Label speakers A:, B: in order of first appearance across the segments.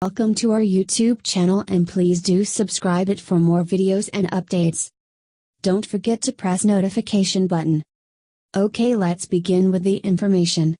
A: Welcome to our YouTube channel and please do subscribe it for more videos and updates. Don't forget to press notification button. Okay, let's begin with the information.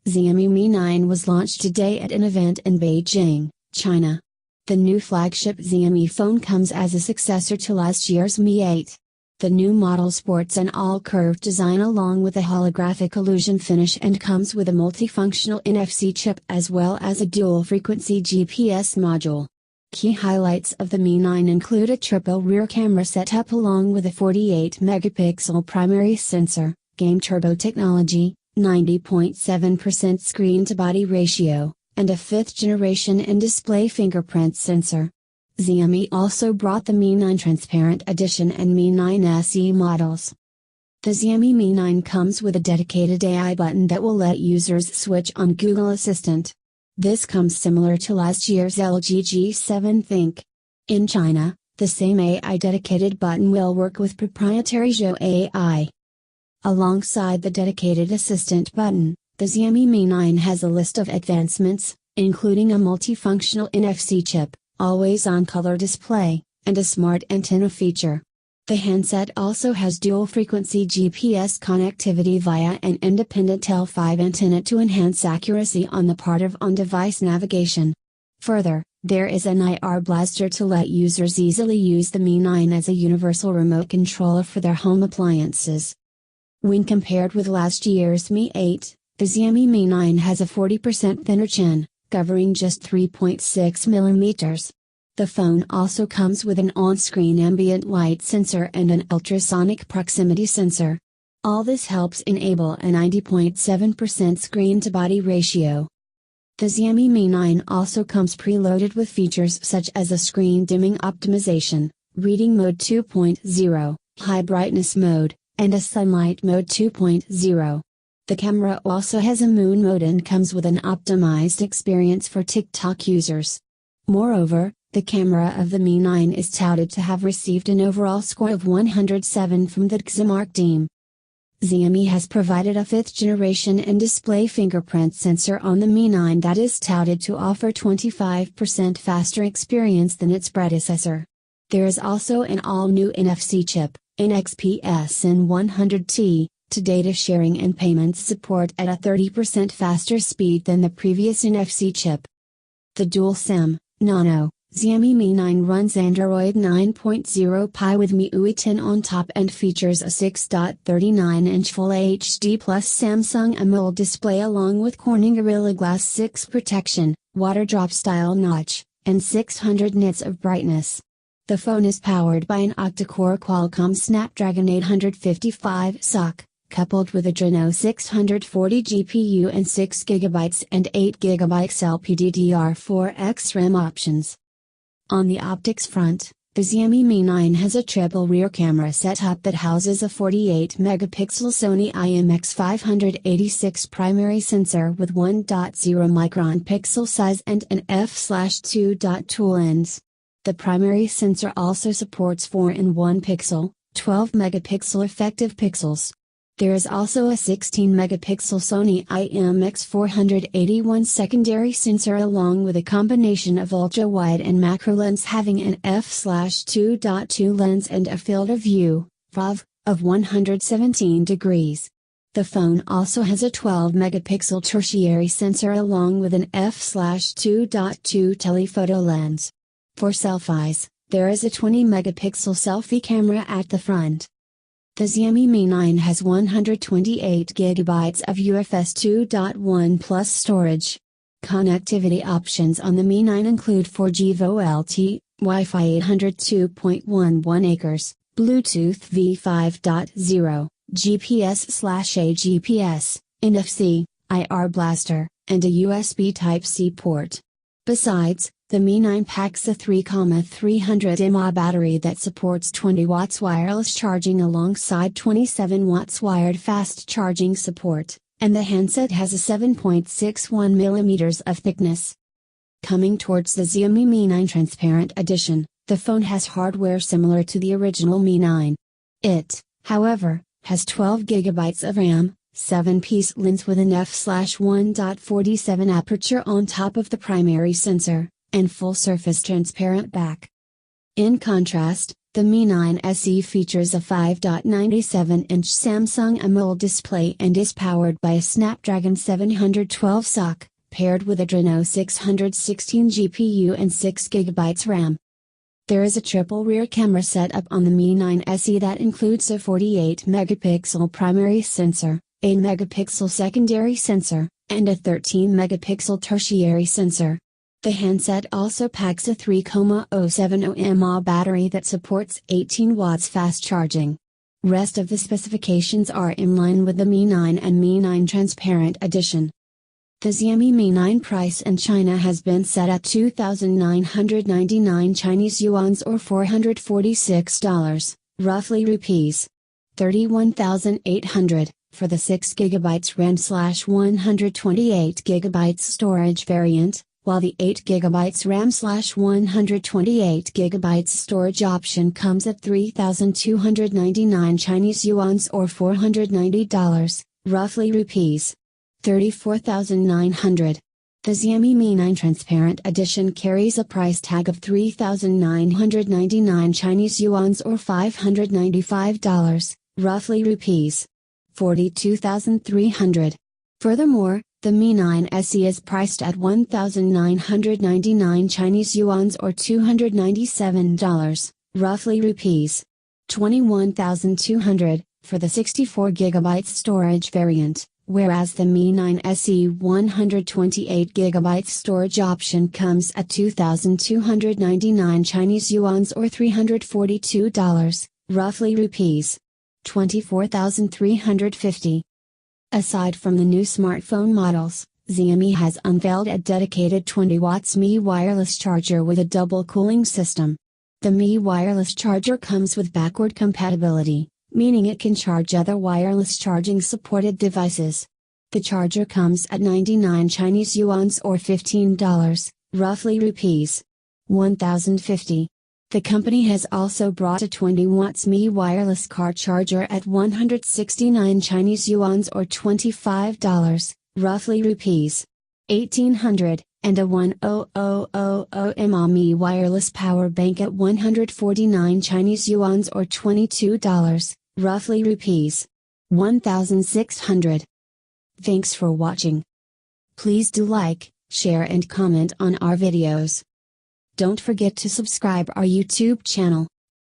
A: Xiaomi Mi 9 was launched today at an event in Beijing, China. The new flagship Xiaomi phone comes as a successor to last year's Mi 8. The new model sports an all-curved design along with a holographic illusion finish and comes with a multifunctional NFC chip as well as a dual-frequency GPS module. Key highlights of the Mi 9 include a triple rear camera setup along with a 48-megapixel primary sensor, game turbo technology, 90.7% screen-to-body ratio, and a 5th-generation in-display fingerprint sensor. Xiaomi also brought the Mi 9 Transparent Edition and Mi 9 SE models. The Xiaomi Mi 9 comes with a dedicated AI button that will let users switch on Google Assistant. This comes similar to last year's LG G7 Think. In China, the same AI dedicated button will work with proprietary Zhou AI. Alongside the dedicated assistant button, the Xiaomi Mi 9 has a list of advancements, including a multifunctional NFC chip, always-on color display, and a smart antenna feature. The handset also has dual-frequency GPS connectivity via an independent L5 antenna to enhance accuracy on the part of on-device navigation. Further, there is an IR blaster to let users easily use the Mi 9 as a universal remote controller for their home appliances. When compared with last year's Mi 8, the Xiaomi Mi 9 has a 40% thinner chin, covering just 3.6 mm. The phone also comes with an on-screen ambient light sensor and an ultrasonic proximity sensor. All this helps enable a 90.7% screen-to-body ratio. The Xiaomi Mi 9 also comes preloaded with features such as a screen dimming optimization, reading mode 2.0, high brightness mode, and a sunlight mode 2.0. The camera also has a moon mode and comes with an optimized experience for TikTok users. Moreover, the camera of the Mi 9 is touted to have received an overall score of 107 from the Xmark team. Xiaomi has provided a 5th-generation in-display fingerprint sensor on the Mi 9 that is touted to offer 25% faster experience than its predecessor. There is also an all-new NFC chip, NXPS N100T, to data sharing and payments support at a 30% faster speed than the previous NFC chip. The dual SIM, Nano, Xiaomi Mi 9 runs Android 9.0 Pie with MIUI 10 on top and features a 6.39-inch Full HD Plus Samsung AMOLED display along with Corning Gorilla Glass 6 protection, water drop style notch, and 600 nits of brightness. The phone is powered by an octa-core Qualcomm Snapdragon 855 SoC, coupled with a Adreno 640 GPU and 6GB and 8GB LPDDR4X RAM options. On the optics front, the Xiaomi Mi 9 has a triple rear camera setup that houses a 48-megapixel Sony IMX586 primary sensor with 1.0 micron pixel size and an f/2.2 lens. The primary sensor also supports 4-in-1 pixel, 12-megapixel effective pixels. There is also a 16-megapixel Sony IMX481 secondary sensor along with a combination of ultra-wide and macro lens having an f/2.2 lens and a field of view, FOV, of 117 degrees. The phone also has a 12-megapixel tertiary sensor along with an f/2.2 telephoto lens. For selfies, there is a 20-megapixel selfie camera at the front. The Xiaomi Mi 9 has 128GB of UFS 2.1 Plus storage. Connectivity options on the Mi 9 include 4G VoLTE, Wi-Fi 802.11 acres, Bluetooth V5.0, GPS/AGPS, NFC, IR blaster, and a USB Type-C port. Besides, the Mi 9 packs a 3,300 mAh battery that supports 20 watts wireless charging alongside 27 watts wired fast charging support, and the handset has a 7.61 mm of thickness. Coming towards the Xiaomi Mi 9 Transparent Edition, the phone has hardware similar to the original Mi 9. It, however, has 12GB of RAM, 7-piece lens with an f/1.47 aperture on top of the primary sensor, and full surface transparent back. In contrast, the Mi 9 SE features a 5.97-inch Samsung AMOLED display and is powered by a Snapdragon 712 SoC, paired with a Adreno 616 GPU and 6GB RAM. There is a triple rear camera setup on the Mi 9 SE that includes a 48-megapixel primary sensor, 8-megapixel secondary sensor, and a 13-megapixel tertiary sensor. The handset also packs a 3,070 mAh battery that supports 18 watts fast charging. Rest of the specifications are in line with the Mi 9 and Mi 9 Transparent Edition. The Xiaomi Mi 9 price in China has been set at 2,999 Chinese yuan or $446, roughly rupees 31,800, for the 6GB RAM/128GB storage variant, while the 8GB RAM/128GB storage option comes at 3,299 Chinese yuan or $490, roughly rupees 34,900. The Xiaomi Mi 9 Transparent Edition carries a price tag of 3,999 Chinese yuan or $595, roughly rupees 42,300. Furthermore, the Mi 9 SE is priced at 1,999 Chinese yuan or $297, roughly rupees 21,200, for the 64GB storage variant, whereas the Mi 9 SE 128GB storage option comes at 2,299 Chinese yuan or $342, roughly rupees 24,350. Aside from the new smartphone models, Xiaomi has unveiled a dedicated 20W Mi wireless charger with a double cooling system. The Mi wireless charger comes with backward compatibility, meaning it can charge other wireless charging supported devices. The charger comes at 99 Chinese yuan or $15, roughly rupees 1,050. The company has also brought a 20W Mi wireless car charger at 169 Chinese yuan or $25, roughly rupees 1,800, and a 1,000 mAh Mi wireless power bank at 149 Chinese yuan or $22, roughly rupees 1,600. Thanks for watching. Please do like, share and comment on our videos. Don't forget to subscribe our YouTube channel.